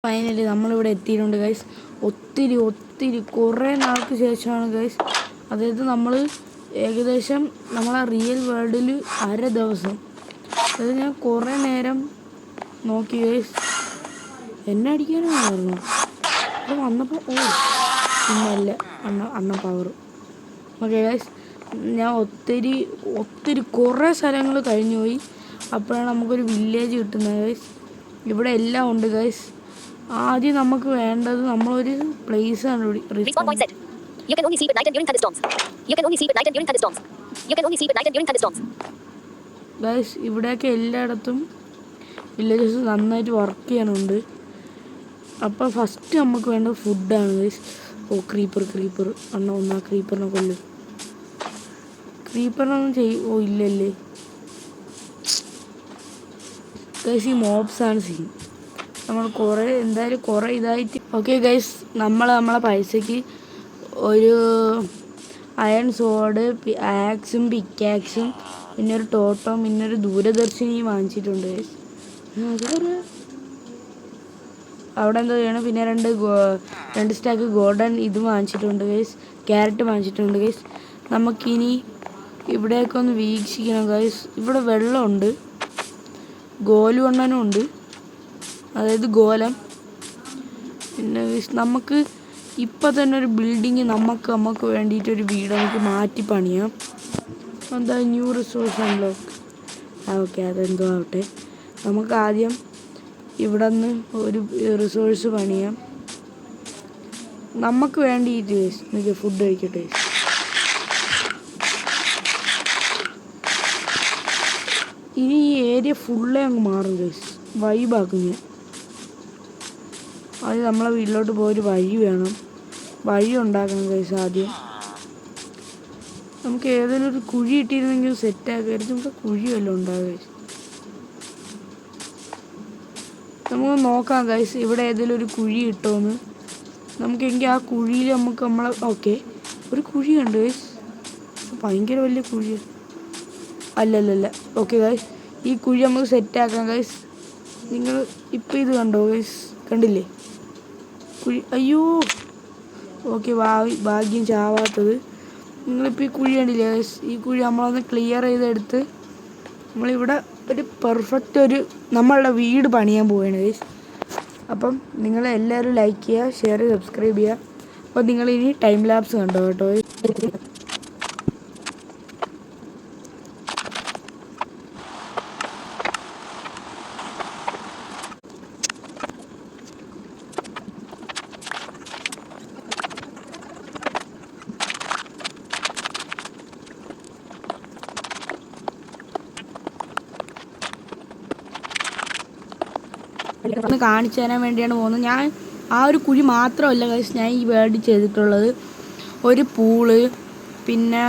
Finally നമ്മളിവിടെ എത്തിയിട്ടുണ്ട് guys. ഒത്തിരി കുറേ നാൾക്ക് ശേഷമാണ് ഗൈസ്. അതായത് നമ്മൾ ഏകദേശം നമ്മളെ റിയൽ വേൾഡിൽ അര ദിവസം, അതായത് ഞാൻ കുറേ നേരം നോക്കി ഗൈസ്. എന്നെ അടിക്കാനാണ് പറഞ്ഞു അപ്പോൾ വന്നപ്പോൾ പിന്നല്ല അണ്ണ പവർ. ഓക്കെ ഗൈസ്, ഞാൻ ഒത്തിരി കുറേ സ്ഥലങ്ങൾ കഴിഞ്ഞു പോയി. അപ്പോഴാണ് നമുക്കൊരു വില്ലേജ് കിട്ടുന്നത് ഗൈസ്. ഇവിടെ എല്ലാം ഉണ്ട് ഗൈസ്. ആദ്യം നമുക്ക് വേണ്ടത് നമ്മളൊരു പ്ലേസ് ആണ്. ഗൈസ് ഇവിടെയൊക്കെ എല്ലായിടത്തും വില്ലേജസ് നന്നായിട്ട് വർക്ക് ചെയ്യാനുണ്ട്. അപ്പോൾ ഫസ്റ്റ് നമുക്ക് വേണ്ടത് ഫുഡാണ് ഗൈസ്. ക്രീപ്പർ അണ്ണ ക്രീപ്പറിനെ കൊല്ലും. ക്രീപ്പറിനൊന്നും ഇല്ലല്ലേ ഗൈസ്. ഈ മോബ്സാണ് സീൻ. നമ്മൾ എന്തായാലും കുറേ ഇതായിട്ട്. ഓക്കെ ഗൈസ്, നമ്മളെ പൈസയ്ക്ക് ഒരു അയൺ സോഡ്, ആക്സും പിക്കാക്സും, പിന്നെ ഒരു ടോട്ടോ, പിന്നെ ഒരു ദൂരദർശിനിയും വാങ്ങിച്ചിട്ടുണ്ട് ഗൈസ്. അവിടെ എന്താ ചെയ്യണം, പിന്നെ രണ്ട് സ്റ്റാക്ക് ഗോൾഡൻ ഇതും വാങ്ങിച്ചിട്ടുണ്ട് ഗൈസ്. ക്യാരറ്റ് വാങ്ങിച്ചിട്ടുണ്ട് ഗൈസ്. നമുക്കിനി ഇവിടെയൊക്കെ ഒന്ന് വീക്ഷിക്കണം ഗൈസ്. ഇവിടെ വെള്ളമുണ്ട്, ഗോലുവണ്ണനും ഉണ്ട്, അതായത് ഗോലം. പിന്നെ നമുക്ക് ഇപ്പം തന്നെ ഒരു ബിൽഡിങ് നമുക്ക് വേണ്ടിയിട്ടൊരു വീട് നമുക്ക് മാറ്റി പണിയാം. എന്താ ന്യൂ റിസോഴ്സ് അൺലോക്ക്. ഓക്കെ, അതെന്തോ ആവട്ടെ. നമുക്ക് ആദ്യം ഇവിടെ നിന്ന് ഒരു റിസോഴ്സ് പണിയാം നമുക്ക് വേണ്ടിയിട്ട്. എനിക്ക് ഫുഡ് കഴിക്കട്ടെ. ഇനി ഈ ഏരിയ ഫുള്ളേ അങ്ങ് മാറും ഗൈസ്, വൈബാക്കും ഞാൻ. അത് നമ്മളെ വീട്ടിലോട്ട് പോയൊരു വഴി ഉണ്ടാക്കണം ഗൈസ്. ആദ്യം നമുക്ക് ഏതെങ്കിലും ഒരു കുഴി ഇട്ടിരുന്നെങ്കിൽ സെറ്റാക്കരുത്. നമുക്ക് കുഴി വല്ലതും ഉണ്ടാകും ഗൈസ്. നമുക്ക് നോക്കാം ഗൈസ്, ഇവിടെ ഏതെങ്കിലും ഒരു കുഴി ഇട്ടോന്ന്. നമുക്കെങ്കിൽ ആ കുഴിയിൽ നമ്മളെ ഓക്കെ ഒരു കുഴി ഉണ്ട് ഗൈസ്. ഭയങ്കര വലിയ കുഴി അല്ലല്ല. ഓക്കെ ഗൈസ്, ഈ കുഴി നമുക്ക് സെറ്റാക്കാം ഗൈസ്. നിങ്ങൾ ഇപ്പം ഇത് കണ്ടോ ഗൈസ്? കണ്ടില്ലേ കുഴി? അയ്യോ, ഓക്കെ, ഭാഗ്യം ചാവാത്തത്. നിങ്ങളിപ്പോൾ ഈ കുഴി കണ്ടില്ലേ ഗൈസ്? ഈ കുഴി നമ്മളൊന്ന് ക്ലിയർ ചെയ്തെടുത്ത് നമ്മളിവിടെ ഒരു പെർഫെക്റ്റ് നമ്മളുടെ വീട് പണിയാൻ പോവുകയാണ് ഗൈസ്. അപ്പം നിങ്ങളെല്ലാവരും ലൈക്ക് ചെയ്യുക, ഷെയർ ചെയ്യുക, സബ്സ്ക്രൈബ് ചെയ്യുക. അപ്പോൾ നിങ്ങളിനി ടൈം ലാപ്സ് കണ്ടോ കേട്ടോ. ഒന്ന് കാണിച്ചു തരാൻ വേണ്ടിയാണ് പോകുന്നത്. ഞാൻ ആ ഒരു കുഴി മാത്രമല്ല ഗൈസ് ഞാൻ ഈ വേർഡ് ചെയ്തിട്ടുള്ളത്. ഒരു പൂള്, പിന്നെ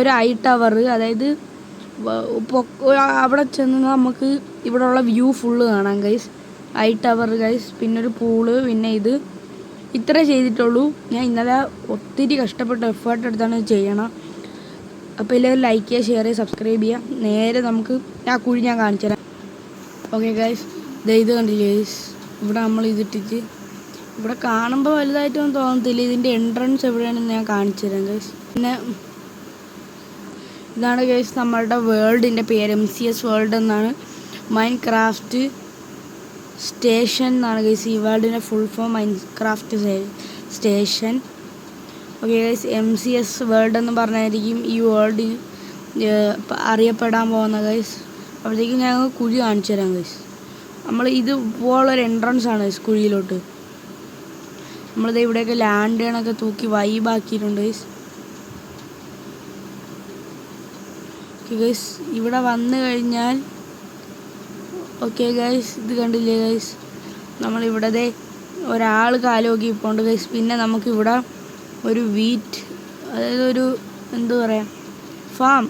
ഒരു ഐ ടവർ, അതായത് അവിടെ ചെന്ന് നമുക്ക് ഇവിടെയുള്ള വ്യൂ ഫുള്ള് കാണാം ഗൈസ്. ഐ ടവർ ഗൈസ്, പിന്നെ ഒരു പൂള്, പിന്നെ ഇത്രേ ചെയ്തിട്ടുള്ളൂ. ഞാൻ ഇന്നലെ ഒത്തിരി കഷ്ടപ്പെട്ട് എഫേർട്ട് എടുത്താണ് ചെയ്യണം. അപ്പോൾ എല്ലാവരും ലൈക്ക് ചെയ്യുക, ഷെയർ ചെയ്യുക, സബ്സ്ക്രൈബ് ചെയ്യുക. നേരെ നമുക്ക് ആ കുഴി ഞാൻ കാണിച്ചു തരാം. ഓക്കെ ഗൈസ്, ഇത് കണ്ടില്ലേ ഗൈസ്? ഇവിടെ നമ്മൾ ഇതിട്ടിട്ട് ഇവിടെ കാണുമ്പോൾ വലുതായിട്ടൊന്നും തോന്നത്തില്ല. ഇതിൻ്റെ എൻട്രൻസ് എവിടെയാണെന്ന് ഞാൻ കാണിച്ചു തരാം ഗൈസ്. പിന്നെ ഇതാണ് ഗൈസ് നമ്മളുടെ വേൾഡിൻ്റെ പേര്. MCS വേൾഡ് എന്നാണ്. മൈൻക്രാഫ്റ്റ് സ്റ്റേഷൻ എന്നാണ് ഗൈസ് ഈ വേൾഡിൻ്റെ full form. Minecraft station. Okay guys, MCS world എന്ന് പറഞ്ഞായിരിക്കും ഈ വേൾഡ് അറിയപ്പെടാൻ പോകുന്ന ഗൈസ്. അപ്പോഴത്തേക്കും ഞങ്ങൾ കുഴി കാണിച്ചു തരാം ഗൈസ്. നമ്മൾ ഇതുപോലൊരു എൻട്രൻസ് ആണ് ഗൈസ് കുഴിയിലോട്ട്. നമ്മളിത് ഇവിടെയൊക്കെ ലാൻഡുകളൊക്കെ തൂക്കി വൈബാക്കിയിട്ടുണ്ട് ഗൈസ്. ഓക്കെ ഗൈസ്, ഇവിടെ വന്നു കഴിഞ്ഞാൽ ഓക്കെ ഗൈസ്, ഇത് കണ്ടില്ലേ ഗൈസ്? നമ്മളിവിടെ ഒരാൾ കാലോക്കി ഇപ്പോൾ ഗൈസ്. പിന്നെ നമുക്കിവിടെ ഒരു അതായത് എന്താ പറയുക, ഫാം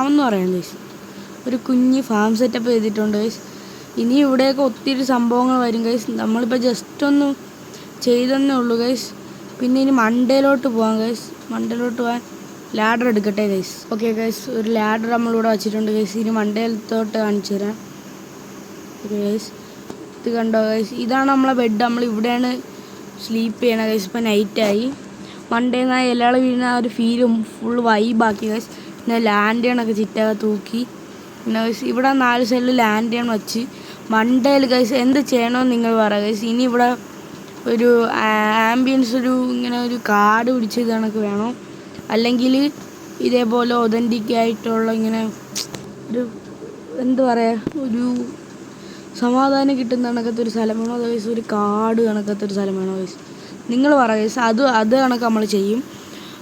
എന്ന് പറയാം ഗൈസ്. ഒരു കുഞ്ഞ് ഫാം സെറ്റപ്പ് ചെയ്തിട്ടുണ്ട് ഗൈസ്. ഇനി ഇവിടെയൊക്കെ ഒത്തിരി സംഭവങ്ങൾ വരും ഗൈസ്. നമ്മളിപ്പോൾ ജസ്റ്റ് ഒന്ന് ചെയ്തെന്നേ ഉള്ളൂ ഗൈസ്. പിന്നെ ഇനി മണ്ടയിലോട്ട് പോകാം ഗൈസ്. മണ്ടയിലോട്ട് പോകാൻ ലാഡർ എടുക്കട്ടെ ഗൈസ്. ഓക്കെ ഗൈസ്, ഒരു ലാഡർ നമ്മളിവിടെ വെച്ചിട്ടുണ്ട് ഗൈസ്. ഇനി മണ്ടയിലോട്ട് കാണിച്ചു തരാം. ഗൈസ് ഇത് കണ്ടോ ഗൈസ്, ഇതാണ് നമ്മളെ ബെഡ്. നമ്മൾ ഇവിടെയാണ് സ്ലീപ്പ് ചെയ്യണത് ഗൈസ്. ഇപ്പോൾ നൈറ്റായി. മണ്ടേന്ന് ഇലകൾ വീഴുന്ന ആ ഒരു ഫീലും ഫുൾ വൈബാക്കി ഗൈസ്. പിന്നെ ലാൻഡേണൊക്കെ ചിറ്റൊക്കെ തൂക്കി. പിന്നെ ഗൈസ് ഇവിടെ 4 സൈഡിൽ ലാൻഡേൺ വെച്ച് മണ്ടയിൽ ഗൈസ് എന്ത് ചെയ്യണമെന്ന് നിങ്ങൾ പറയുക ഗൈസ്. ഇനി ഇവിടെ ഒരു ആംബിയൻസ് ഇങ്ങനെ ഒരു കാട് പിടിച്ച് കണക്ക് വേണം, അല്ലെങ്കിൽ ഇതേപോലെ ഒതൻറ്റിക് ആയിട്ടുള്ള ഇങ്ങനെ ഒരു എന്താ പറയുക, ഒരു സമാധാനം കിട്ടുന്ന കണക്കത്തെ ഒരു സ്ഥലം വേണോ ഗൈസ്, ഒരു കാട് കണക്കത്തെ ഒരു സ്ഥലം വേണോ ഗൈസ്, നിങ്ങൾ പറ ഗൈസ്. അത് കണക്ക് നമ്മൾ ചെയ്യും.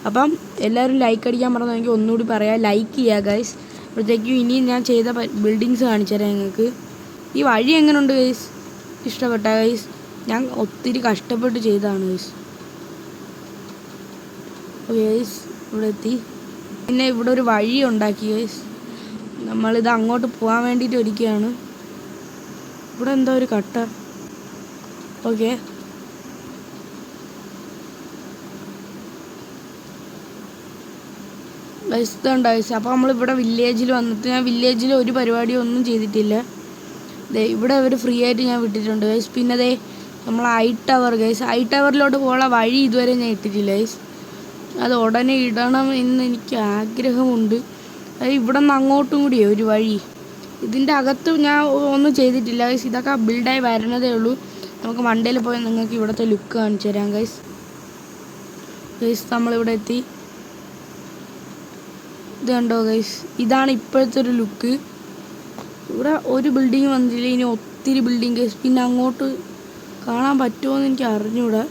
അപ്പം എല്ലാവരും ലൈക്ക് അടിക്കാൻ പറഞ്ഞെങ്കിൽ ഒന്നുകൂടി പറയാം, ലൈക്ക് ചെയ്യുക ഗൈസ്. അപ്പോഴത്തേക്കും ഇനി ഞാൻ ചെയ്ത ബിൽഡിങ്സ് കാണിച്ചു തരാം നിങ്ങൾക്ക്. ഈ വഴി എങ്ങനെയുണ്ട് ഗൈസ്, ഇഷ്ടപ്പെട്ട ഗൈസ്? ഞാൻ ഒത്തിരി കഷ്ടപ്പെട്ട് ചെയ്തതാണ് ഗൈസ്. ഗൈസ് ഇവിടെ എത്തി. പിന്നെ ഇവിടെ ഒരു വഴി ഉണ്ടാക്കി ഗൈസ്. നമ്മളിത് അങ്ങോട്ട് പോകാൻ വേണ്ടിയിട്ട് ഒരുക്കുകയാണ്. ഇവിടെ എന്താ ഒരു കട്ട. ഓക്കെ, ഗൈസ് ഇതുണ്ട് ഗൈസ്. അപ്പോൾ നമ്മളിവിടെ വില്ലേജിൽ വന്നിട്ട് ഞാൻ വില്ലേജിൽ ഒരു പരിപാടിയും ഒന്നും ചെയ്തിട്ടില്ല. ഇവിടെ അവർ ഫ്രീ ആയിട്ട് ഞാൻ വിട്ടിട്ടുണ്ട് ഗൈസ്. പിന്നെ നമ്മൾ ഐ ടവർ ഗൈസ്, ഐ ടവറിലോട്ട് പോകാനുള്ള വഴി ഇതുവരെ ഞാൻ ഇട്ടിട്ടില്ല ഗൈസ്. അത് ഉടനെ ഇടണം എന്ന് എനിക്ക് ആഗ്രഹമുണ്ട്. അത് ഇവിടെ നിന്ന് അങ്ങോട്ടും കൂടിയേ ഒരു വഴി. ഇതിൻ്റെ അകത്ത് ഞാൻ ഒന്നും ചെയ്തിട്ടില്ല ഗൈസ്. ഇതൊക്കെ ബിൽഡായി വരണതേ ഉള്ളൂ. നമുക്ക് മണ്ടയിൽ പോയി നിങ്ങൾക്ക് ഇവിടുത്തെ ലുക്ക് കാണിച്ചു തരാം ഗൈസ്. ഗൈസ് നമ്മളിവിടെ എത്തി. ഇത് കണ്ടോ ഗൈസ്, ഇതാണ് ഇപ്പോഴത്തെ ഒരു ലുക്ക്. ഇവിടെ ഒരു ബിൽഡിങ് വന്നിട്ടില്ല, ഇനി ഒത്തിരി ബിൽഡിങ് ഗൈസ്. പിന്നെ അങ്ങോട്ട് കാണാൻ പറ്റുമോ എന്ന് എനിക്ക് അറിഞ്ഞൂടാ,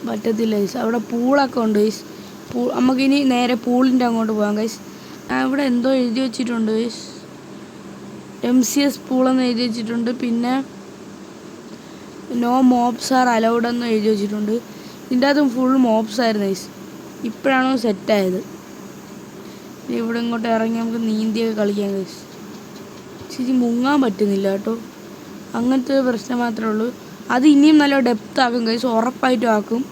പറ്റത്തില്ല ഗൈസ്. അവിടെ പൂളൊക്കെ ഉണ്ട് ഗൈസ്. നമുക്കിനി നേരെ പൂളിൻ്റെ അങ്ങോട്ട് പോകാം ഗൈസ്. ഇവിടെ എന്തോ എഴുതി വെച്ചിട്ടുണ്ട് ഗൈസ്, MCS പൂളെന്ന് എഴുതി വെച്ചിട്ടുണ്ട്. പിന്നെ നോ മോബ്സ് ആർ അലൗഡ് എന്ന് എഴുതി വെച്ചിട്ടുണ്ട്. ഇതിൻ്റെ അകത്തും ഫുൾ മോബ്സ് ആയിരുന്നു ഗൈസ്. ഇപ്പോഴാണോ സെറ്റായത്. ഇവിടെ ഇങ്ങോട്ട് ഇറങ്ങി നമുക്ക് നീന്തിയൊക്കെ കളിക്കാം ഗൈസ്. ശരി, മുങ്ങാൻ പറ്റുന്നില്ല കേട്ടോ, അങ്ങനത്തെ ഒരു പ്രശ്നം മാത്രമേ ഉള്ളൂ. അത് ഇനിയും നല്ല ഡെപ്ത് ആക്കും ഗൈസ്, ഉറപ്പായിട്ടും ആക്കും.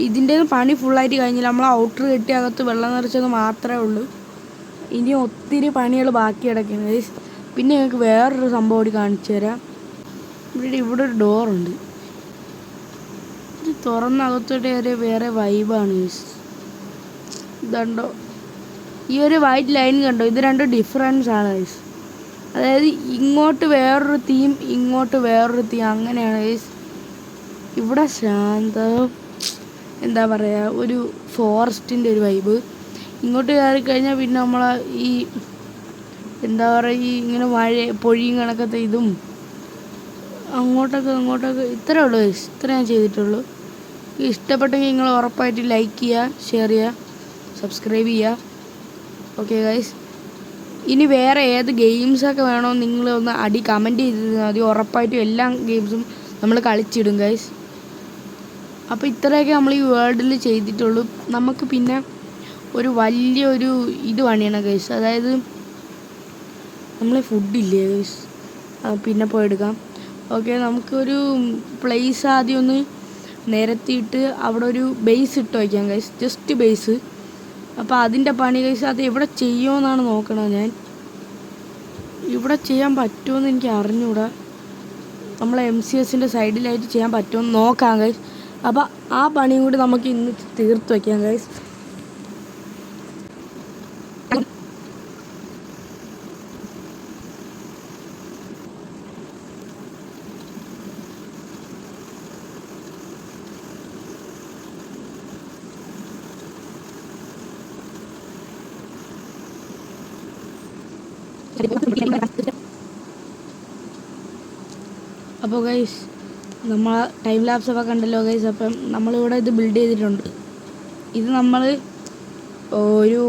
ഇതിൻ്റെ പണി ഫുള്ളായിട്ട് കഴിഞ്ഞില്ല. നമ്മൾ ഔട്ടർ കെട്ടി അകത്ത് വെള്ളം നിറച്ചത് മാത്രമേ ഉള്ളൂ. ഇനി ഒത്തിരി പണികൾ ബാക്കി കിടക്കുന്നു ഗൈസ്. പിന്നെ ഞങ്ങൾക്ക് വേറൊരു സംഭവം കൂടി കാണിച്ചു തരാം. ഇവിടെ ഒരു ഡോറുണ്ട്. ഇത് തുറന്ന് അകത്തോട്ട് വേറെ വൈബാണ് ഗൈസ്. ഇതുണ്ടോ, ഈ ഒരു വൈറ്റ് ലൈൻ കണ്ടോ, ഇത് രണ്ടും ഡിഫറൻസ് ആണ് ഗൈസ്. അതായത് ഇങ്ങോട്ട് വേറൊരു തീം, ഇങ്ങോട്ട് വേറൊരു തീം, അങ്ങനെയാണ് ഗൈസ്. ഇവിടെ ശാന്തം, എന്താ പറയുക, ഒരു ഫോറസ്റ്റിൻ്റെ ഒരു വൈബ്. ഇങ്ങോട്ട് കയറി കഴിഞ്ഞാൽ പിന്നെ നമ്മൾ ഈ എന്താ പറയുക, ഈ ഇങ്ങനെ പൊഴിയും കണക്കത്തെ ഇതും അങ്ങോട്ടൊക്കെ ഇത്രയേ ഉള്ളൂ ഗൈസ്. ഇത്ര ഞാൻ ചെയ്തിട്ടുള്ളൂ. ഇഷ്ടപ്പെട്ടെങ്കിൽ നിങ്ങൾ ഉറപ്പായിട്ട് ലൈക്ക് ചെയ്യുക, ഷെയർ ചെയ്യുക, സബ്സ്ക്രൈബ് ചെയ്യുക. ഓക്കെ ഗൈസ്, ഇനി വേറെ ഏത് ഗെയിംസൊക്കെ വേണോ നിങ്ങൾ ഒന്ന് കമൻറ്റ് ചെയ്തിരുന്നാൽ മതി. ഉറപ്പായിട്ടും എല്ലാ ഗെയിംസും നമ്മൾ കളിച്ചിടും ഗൈസ്. അപ്പോൾ ഇത്രയൊക്കെ നമ്മൾ ഈ വേൾഡിൽ ചെയ്തിട്ടുള്ളൂ. നമുക്ക് പിന്നെ ഒരു വലിയൊരു ഇത് പണിയണം ഗൈസ്. അതായത് നമ്മളെ ഫുഡില്ലേ ഗൈസ്, പിന്നെ പോയെടുക്കാം. ഓക്കെ, നമുക്കൊരു പ്ലേസ് ആദ്യം ഒന്ന് നിരത്തിയിട്ട് അവിടെ ഒരു ബേസ് ഇട്ട് വയ്ക്കാം ഗൈസ്, ജസ്റ്റ് ബേസ്. അപ്പോൾ അതിൻ്റെ പണി ഗൈസ് അത് എവിടെ ചെയ്യുമെന്നാണ് നോക്കണത് ഞാൻ. ഇവിടെ ചെയ്യാൻ പറ്റുമെന്ന് എനിക്ക് അറിഞ്ഞൂടാ. നമ്മളെ MCSൻ്റെ സൈഡിലായിട്ട് ചെയ്യാൻ പറ്റുമെന്ന് നോക്കാം ഗൈസ്. അപ്പോൾ ആ പണിയും കൂടി നമുക്ക് ഇന്ന് തീർത്ത് വയ്ക്കാം ഗൈസ്. അപ്പോൾ ഗൈസ് നമ്മൾ ടൈം ലാപ്സൊക്കെ കണ്ടല്ലോ ഗൈസ്. അപ്പം നമ്മളിവിടെ ഇത് ബിൽഡ് ചെയ്തിട്ടുണ്ട്. ഇത് നമ്മൾ ഒരു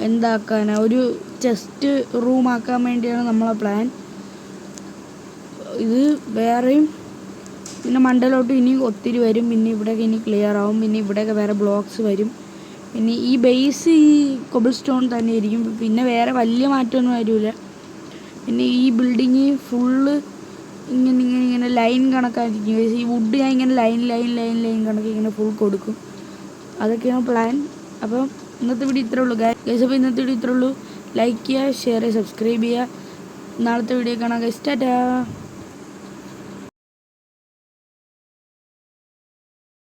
എന്താക്കാനാണ്, ഒരു ചെസ്റ്റ് റൂമാക്കാൻ വേണ്ടിയാണ് നമ്മളെ പ്ലാൻ. ഇത് വേറെയും പിന്നെ മണ്ടയിലോട്ട് ഇനിയും ഒത്തിരി വരും. പിന്നെ ഇവിടെയൊക്കെ ഇനി ക്ലിയർ ആവും. പിന്നെ ഇവിടെയൊക്കെ വേറെ ബ്ലോക്സ് വരും. പിന്നെ ഈ ബേസ് ഈ കൊബിൾ സ്റ്റോൺ തന്നെ ആയിരിക്കും. പിന്നെ വേറെ വലിയ മാറ്റമൊന്നും വരില്ല. പിന്നെ ഈ ബിൽഡിങ് ഫുള്ള് ഇങ്ങനെ ലൈൻ കണക്കായിരിക്കും. ഈ വുഡ് ഞാൻ ഇങ്ങനെ ലൈൻ കണക്ക് ഇങ്ങനെ ഫുൾ കൊടുക്കും. അതൊക്കെയാണ് പ്ലാൻ. അപ്പം ഇന്നത്തെ വീഡിയോ ഇത്രേ ഉള്ളൂ ഗൈസ്. അപ്പോൾ ഇന്നത്തെ വീഡിയോ ഇത്രേ ഉള്ളൂ. ലൈക്ക് ചെയ്യുക, ഷെയർ ചെയ്യുക, സബ്സ്ക്രൈബ് ചെയ്യുക. നാളത്തെ വീഡിയോ കാണാം ഗൈസ്. ടാറ്റാ.